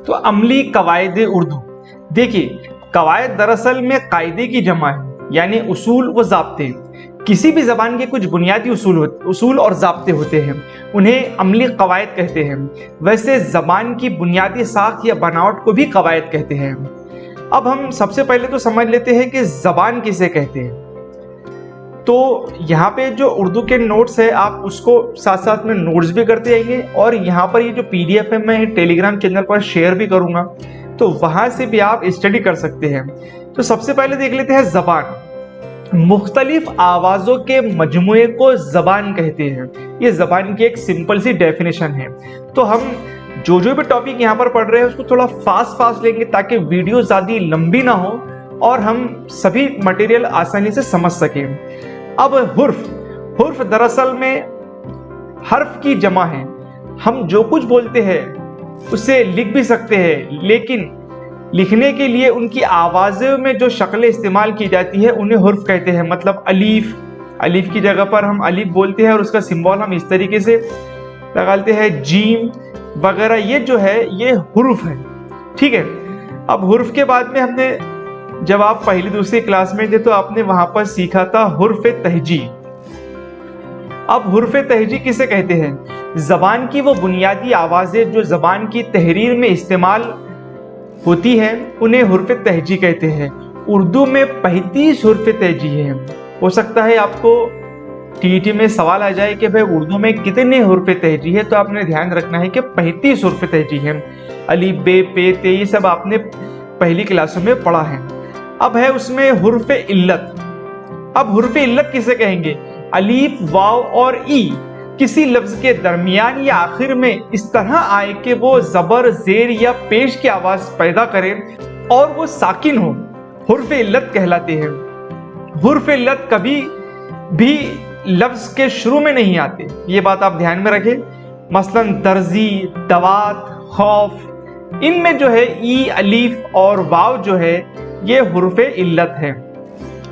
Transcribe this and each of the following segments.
तो अमली कवायद उर्दू। देखिए, कवायद दरअसल में कायदे की जमा है, यानी उसूल व ज़ाब्ते। किसी भी ज़बान के कुछ बुनियादी उसूल और ज़ाब्ते होते हैं, उन्हें अमली कवायद कहते हैं। वैसे ज़बान की बुनियादी साख या बनावट को भी कवायद कहते हैं। अब हम सबसे पहले तो समझ लेते हैं कि ज़बान किसे कहते हैं। तो यहाँ पे जो उर्दू के नोट्स है, आप उसको साथ साथ में नोट्स भी करते जाएंगे, और यहाँ पर ये जो PDF है मैं टेलीग्राम चैनल पर शेयर भी करूँगा, तो वहाँ से भी आप स्टडी कर सकते हैं। तो सबसे पहले देख लेते हैं ज़बान। मुख्तलिफ आवाज़ों के मजमूए को ज़बान कहते हैं। ये ज़बान की एक सिंपल सी डेफिनेशन है। तो हम जो भी टॉपिक यहाँ पर पढ़ रहे हैं उसको थोड़ा फास्ट लेंगे, ताकि वीडियो ज़्यादा लंबी ना हो और हम सभी मटेरियल आसानी से समझ सकें। अब हुर्फ दरअसल में हर्फ की जमा है। हम जो कुछ बोलते हैं उसे लिख भी सकते हैं, लेकिन लिखने के लिए उनकी आवाज़ों में जो शक्लें इस्तेमाल की जाती है उन्हें हुर्फ कहते हैं। मतलब अलीफ की जगह पर हम अलीफ बोलते हैं और उसका सिंबल हम इस तरीके से लगाते हैं, जीम वगैरह, ये जो है ये हुर्फ है। ठीक है। अब हुर्फ के बाद में हमने, जब आप पहली दूसरी क्लास में थे तो आपने वहां पर सीखा था हुर्फ तहजी। अब हुर्फ तहजी किसे कहते हैं? जबान की वो बुनियादी आवाजें जो जबान की तहरीर में इस्तेमाल होती हैं उन्हें हुर्फ तहजी कहते हैं। उर्दू में 35 हुर्फ तहजी है। हो सकता है आपको TET में सवाल आ जाए कि भाई उर्दू में कितने हुर्फ तहजी है, तो आपने ध्यान रखना है कि 35 हुर्फ तहजी है। अली, बे, पे, ते, ये सब आपने पहली क्लासों में पढ़ा है। अब है उसमें हुर्फ इल्लत। अब हुर्फ इल्लत किसे कहेंगे? अलीफ, वाव और ई किसी लफ्ज के दरमियान या आखिर में इस तरह आए कि वो जबर, जेर या पेश की आवाज पैदा करे और वो साकिन हो, हुर्फ इल्लत कहलाते हैं। हुर्फ इल्लत कभी भी लफ्ज के शुरू में नहीं आते, ये बात आप ध्यान में रखें। मसलन दर्जी, दवात, खौफ, इनमें जो है ई, अलीफ और वाव जो है ये हुर्फ इल्लत है।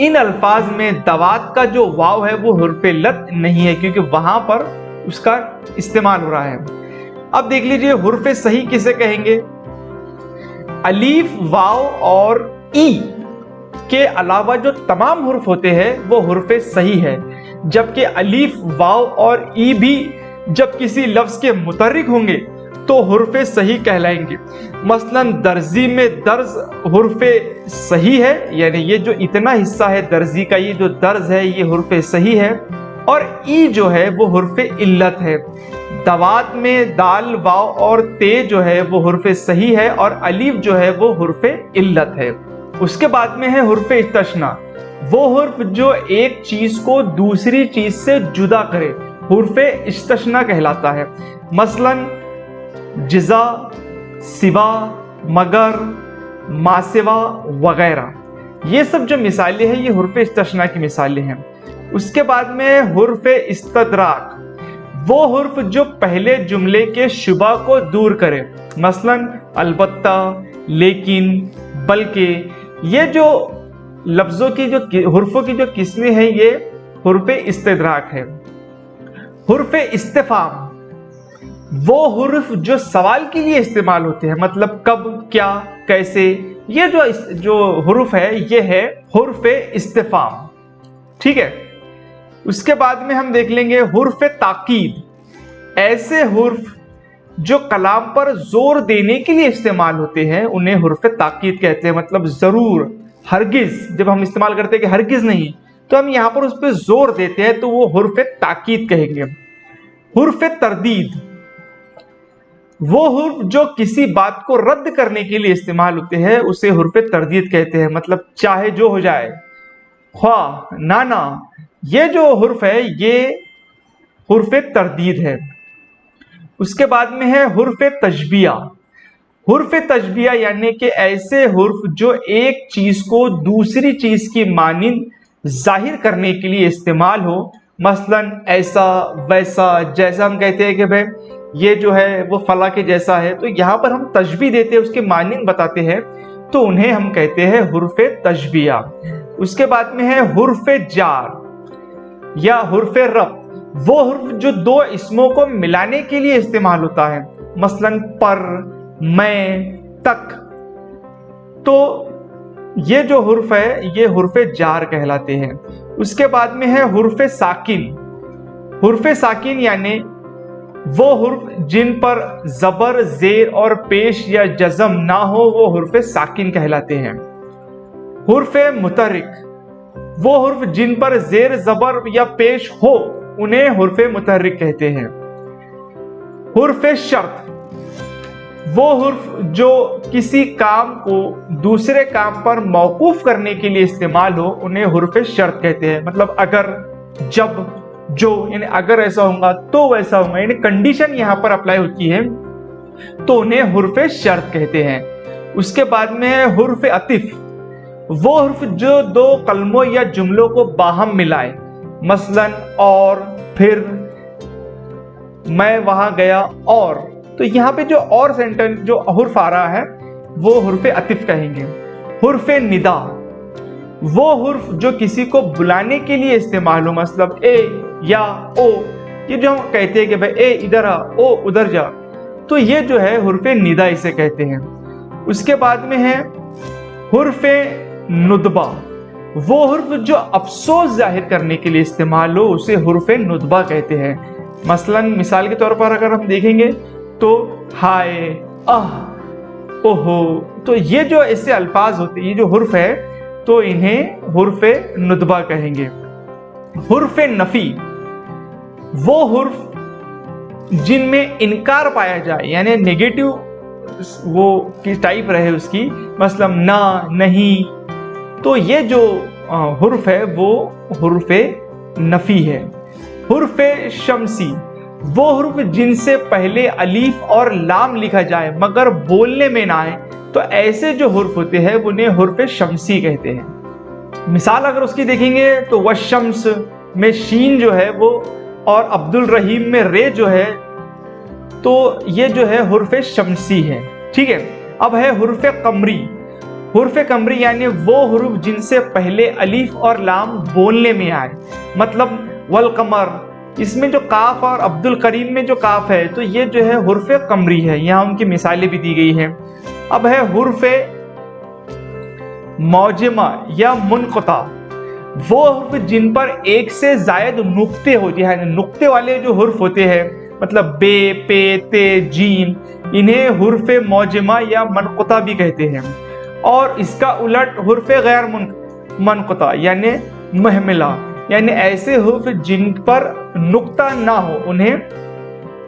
इन अल्फाज में दवात का जो वाव है वो हुर्फ इल्लत नहीं है, क्योंकि वहां पर उसका इस्तेमाल हो रहा है। अब देख लीजिए हुर्फ सही किसे कहेंगे? अलीफ, वाव और ई के अलावा जो तमाम हुर्फ होते हैं वो हुर्फ सही है, जबकि अलीफ, वाव और ई भी जब किसी लफ्ज के मुतर्रिक होंगे तो हुर्फ सही कहलाएंगे। मसलन दर्जी में दर्ज हुर्फ सही है, यानी ये जो इतना हिस्सा है दर्जी का, ये जो दर्ज है ये हुर्फ सही है, और ई जो है वो हुर्फ इल्लत है। दवात में दाल, वाव और ते जो है वो हुर्फ सही है, और अलीफ जो है वो हुर्फ इल्लत है। उसके बाद में है हुर्फ इस्तस्ना। वो हुर्फ जो एक चीज को दूसरी चीज से जुदा करे, हुर्फ इस्तस्ना कहलाता है। मसलन जिजा, सिवा, मगर, मासिवा वगैरह, ये सब जो मिसालें हैं ये हुर्फ इस्तस्ना की मिसालें हैं। उसके बाद में हुर्फ इस्तदराक, वो हुर्फ जो पहले जुमले के शुबा को दूर करे। मसलन अलबत्ता, लेकिन, बल्कि, ये जो लफ्जों की जो हुर्फों की जो किस्में हैं ये हुर्फ इस्तदराक है। हुर्फ इस्तिफाम, वो हुर्फ जो सवाल के लिए इस्तेमाल होते हैं, मतलब कब, क्या, कैसे, ये जो हुर्फ है ये है हुर्फ इस्तिफाम। ठीक है। उसके बाद में हम देख लेंगे हुर्फ ताकीद। ऐसे हुर्फ जो कलाम पर जोर देने के लिए इस्तेमाल होते हैं उन्हें हुर्फ ताकीद कहते हैं। मतलब जरूर, हरगिज, जब हम इस्तेमाल करते हैं कि हरगिज नहीं, तो हम यहाँ पर उस पर जोर देते हैं तो वो हुर्फ ताकीद कहेंगे। हुर्फ तरदीद, वो हुर्फ जो किसी बात को रद्द करने के लिए इस्तेमाल होते हैं उसे हुर्फ तरदीद कहते हैं। मतलब चाहे जो हो जाए, ख्वाह नाना, ये जो हुर्फ है ये हुर्फ तरदीद है। उसके बाद में है हुर्फ तशबिया। हुर्फ तशबिया यानी कि ऐसे हुर्फ जो एक चीज को दूसरी चीज की मानिंद जाहिर करने के लिए इस्तेमाल हो। मसलन ऐसा, वैसा, जैसा हम कहते हैं कि भाई ये जो है वो फला के जैसा है, तो यहाँ पर हम तशबीह देते हैं, उसके मानिंद बताते हैं, तो उन्हें हम कहते हैं हुर्फ तशबिया। उसके बाद में है हुर्फ जार या हुर्फ रब्त, वो हुर्फ जो दो इसमों को मिलाने के लिए इस्तेमाल होता है। मसलन पर, मैं, तक। तो ये जो हुर्फ है ये हुर्फ जार कहलाते हैं। उसके बाद में है हुर्फ साकिन। हुर्फ साकिन यानी वो हुर्फ जिन पर जबर, जेर और पेश या जज़म ना हो वो हुर्फ साकिन कहलाते हैं। हुर्फ मुतहर्रिक, वो हुर्फ जिन पर जेर, जबर या पेश हो उन्हें हुर्फ मुतहर्रिक कहते हैं। हुर्फ शर्त, वो हुर्फ जो किसी काम को दूसरे काम पर मौकूफ करने के लिए इस्तेमाल हो उन्हें हुर्फ शर्त कहते हैं। मतलब अगर, जब, जो, यानी अगर ऐसा होगा तो वैसा होगा, यानी कंडीशन यहां पर अप्लाई होती है तो उन्हें हुर्फ शर्त कहते हैं। उसके बाद में है हुर्फ अतिफ, वो हुर्फ जो दो कलमों या जुमलों को बाहम मिलाए, मसलन और, फिर, मैं वहां गया और। तो यहाँ पे जो और सेंटेंस जो हुर्फ आ रहा है वो हुर्फ अतिफ कहेंगे। हुर्फ निदा, वो हुर्फ जो किसी को बुलाने के लिए इस्तेमाल हो, मतलब ए या ओ, ये जो हम कहते हैं कि भाई ए इधर आ, ओ उधर जा, तो ये जो है हुर्फ निदा इसे कहते हैं। उसके बाद में है हुर्फ नुदबा, वो हुर्फ जो अफसोस जाहिर करने के लिए इस्तेमाल हो उसे हुर्फ नुदबा कहते हैं। मसलन मिसाल के तौर पर अगर हम देखेंगे तो हाय, आह, ओहो, तो ये जो ऐसे अल्फाज होते हैं, ये जो हुर्फ है तो इन्हें हुर्फ नुदबा कहेंगे। हुर्फ नफी, वो हुर्फ जिनमें इनकार पाया जाए, यानी नेगेटिव वो की टाइप रहे उसकी, मतलब ना, नहीं, तो ये जो हुर्फ है वो हुर्फ नफी है। हुर्फ शमसी, वो हुर्फ जिनसे पहले अलीफ और लाम लिखा जाए मगर बोलने में ना आए, तो ऐसे जो हुर्फ होते हैं उन्हें हुर्फ शमसी कहते हैं। मिसाल अगर उसकी देखेंगे तो वशम्स में शीन जो है वो और अब्दुल रहीम में रे जो है, तो ये जो है हुर्फ शमसी है। ठीक है, अब है हुर्फ कमरी। हुर्फ कमरी यानी वो हुर्फ जिनसे पहले अलीफ और लाम बोलने में आए, मतलब वल कमर, इसमें जो काफ और अब्दुल करीम में जो काफ है तो ये जो है हुर्फ कमरी है। यहाँ उनकी मिसालें भी दी गई हैं। अब है हुर्फ मौजमा या मुनक़ता, वो हुर्फ जिन पर एक से जायद नुक्ते होते हैं, नुक्ते वाले जो हुर्फ होते हैं, मतलब बे, पे, ते, जीम, इन्हें हुर्फ मौजमा या मुनक़ता भी कहते हैं। और इसका उलट हुर्फ गैर मुनक़ता यानी महमिला, यानी ऐसे हुर्फ जिन पर नुक्ता ना हो उन्हें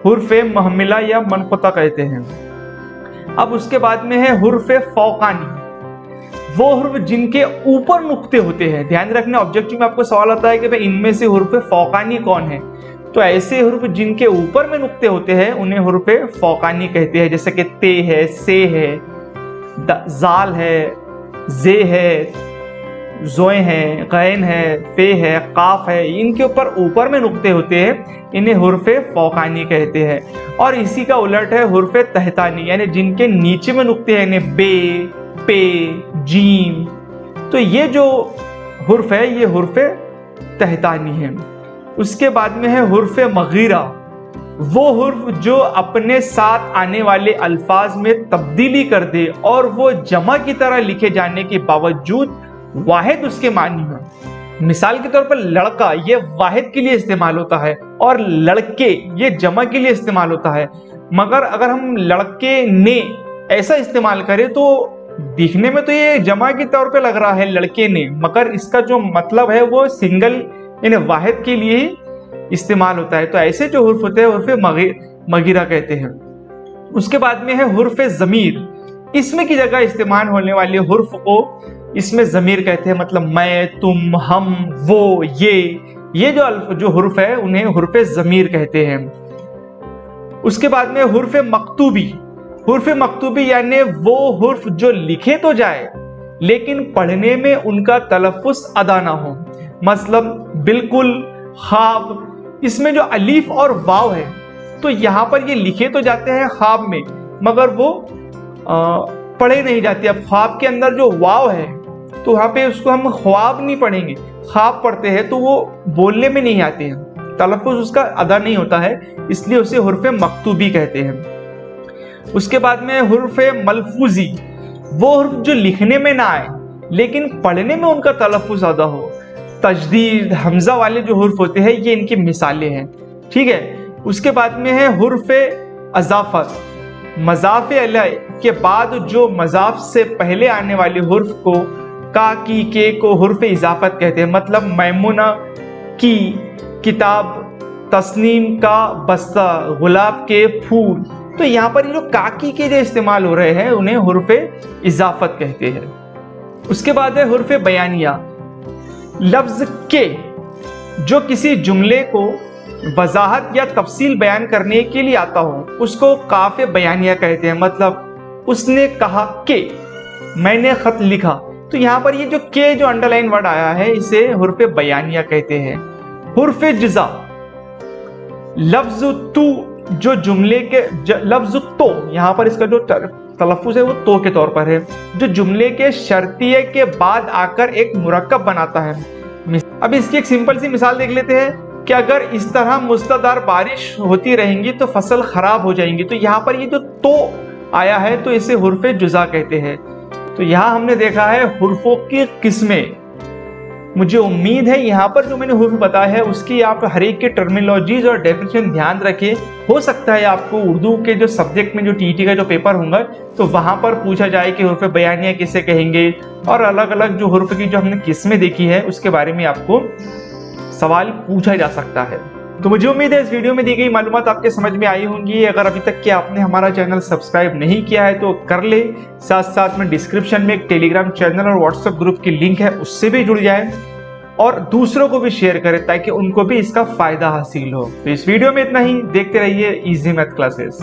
हुर्फ महमिला या मुनक़ता कहते हैं। अब उसके बाद में है हुर्फ फ़ौक़ानी, वो हुर्फ जिनके ऊपर नुक्ते होते हैं। ध्यान रखना, ऑब्जेक्टिव में आपको सवाल आता है कि भाई इनमें से हुर्फ फ़ौक़ानी कौन है, तो ऐसे हुर्फ जिनके ऊपर में नुक्ते होते हैं उन्हें हुर्फ फ़ौक़ानी कहते हैं। जैसे कि ते है, से है, जाल है, जे है, जोए है, गैन है, फे है, काफ है, इनके ऊपर में नुक्ते होते हैं, इन्हें हुर्फ फ़ौक़ानी कहते हैं। और इसी का उलट है हुर्फ तहतानी, यानी जिनके नीचे में नुक्ते हैं, यानी बे, पे, जीम, तो ये जो हुर्फ है ये हुर्फ तहतानी है। उसके बाद में है हुर्फ मगीरा, वो हुर्फ जो अपने साथ आने वाले अल्फाज में तब्दीली कर दे और वो जमा की तरह लिखे जाने के बावजूद वाहिद उसके मानी हो। मिसाल के तौर पर लड़का ये वाहिद के लिए इस्तेमाल होता है और लड़के ये जमा के लिए इस्तेमाल होता है, मगर अगर हम लड़के ने ऐसा इस्तेमाल करें तो दिखने में तो ये जमा के तौर पे लग रहा है लड़के ने, मगर इसका जो मतलब है वो सिंगल यानी वाहिद के लिए ही इस्तेमाल होता है। तो ऐसे जो हुर्फ होते हैं हुर्फ मगीरा कहते हैं। उसके बाद में है हुर्फ ज़मीर, इसमें की जगह इस्तेमाल होने वाले हुर्फ को इसमें ज़मीर कहते हैं, मतलब मैं, तुम, हम, वो, ये जो हुर्फ है उन्हें हुर्फ ज़मीर कहते हैं। उसके बाद में हुर्फ मकतूबी, हुर्फ मकतूबी यानी वो हुर्फ जो लिखे तो जाए लेकिन पढ़ने में उनका तलफ़्फ़ुज़ अदा ना हो, मतलब बिल्कुल, ख्वाब, इसमें जो अलीफ और वाव है तो यहाँ पर ये लिखे तो जाते हैं ख्वाब में मगर वो पढ़े नहीं जाते। अब ख्वाब के अंदर जो वाव है तो वहाँ पे उसको हम ख्वाब नहीं पढ़ेंगे, ख्वाब पढ़ते हैं तो वो बोलने में नहीं आते हैं, तलफ़्फ़ुज़ उसका अदा नहीं होता है, इसलिए उसे हुर्फ मकतूबी कहते हैं। उसके बाद में हुर्फ मलफूजी, वो हुर्फ जो लिखने में ना आए लेकिन पढ़ने में उनका तलफ़ुज़ ज़्यादा हो। तजदीद, हमज़ा वाले जो हुर्फ होते हैं ये इनकी मिसालें हैं, ठीक है। उसके बाद में है हुर्फ अज़ाफ़त, मज़ाफ़ अलैह के बाद जो मज़ाफ़ से पहले आने वाले हुर्फ को का, की, के को हुर्फ इज़ाफ़त कहते हैं। मतलब मैमुना की किताब, तस्नीम का बस्ता, गुलाब के फूल। तो यहाँ पर ये जो काकी के जो इस्तेमाल हो रहे हैं उन्हें हुर्फ इज़ाफ़त कहते हैं। उसके बाद है हुर्फ बयानिया, लफ्ज़ के जो किसी जुमले को वजाहत या तफसील बयान करने के लिए आता हो उसको काफ़े बयानिया कहते हैं। मतलब उसने कहा कि, मैंने खत लिखा। तो यहाँ पर ये जो के जो अंडरलाइन वर्ड आया है इसे हुर्फ बयानिया कहते हैं। हुर्फ जुज़ा, लफ्ज़ तू जो जुमले के लफ्ज़ तो, यहाँ पर इसका जो तलफ़ुज़ है वो तो के तौर पर है, जो जुमले के शर्तिये के बाद आकर एक मुरक्कब बनाता है। अब इसकी एक सिंपल सी मिसाल देख लेते हैं कि अगर इस तरह मुस्तदार बारिश होती रहेंगी तो फसल खराब हो जाएंगी। तो यहाँ पर ये जो तो आया है तो इसे हुर्फ जुज़ा कहते हैं। तो यहाँ हमने देखा है हुर्फों की किस्में। मुझे उम्मीद है यहाँ पर जो मैंने हुर्फ बताया है उसकी आप हर एक के टर्मिनोलॉजीज और डेफिनेशन ध्यान रखें। हो सकता है आपको उर्दू के जो सब्जेक्ट में जो टीटी का जो पेपर होगा तो वहाँ पर पूछा जाए कि हुर्फ बयानिया किसे कहेंगे, और अलग अलग जो हुर्फ की जो हमने किस्में देखी है उसके बारे में आपको सवाल पूछा जा सकता है। तो मुझे उम्मीद है इस वीडियो में दी गई मालूमात आपके समझ में आई होंगी। अगर अभी तक के आपने हमारा चैनल सब्सक्राइब नहीं किया है तो कर ले, साथ साथ में डिस्क्रिप्शन में एक टेलीग्राम चैनल और व्हाट्सएप ग्रुप की लिंक है, उससे भी जुड़ जाए और दूसरों को भी शेयर करें ताकि उनको भी इसका फायदा हासिल हो। तो इस वीडियो में इतना ही। देखते रहिए इजी मैथ क्लासेस।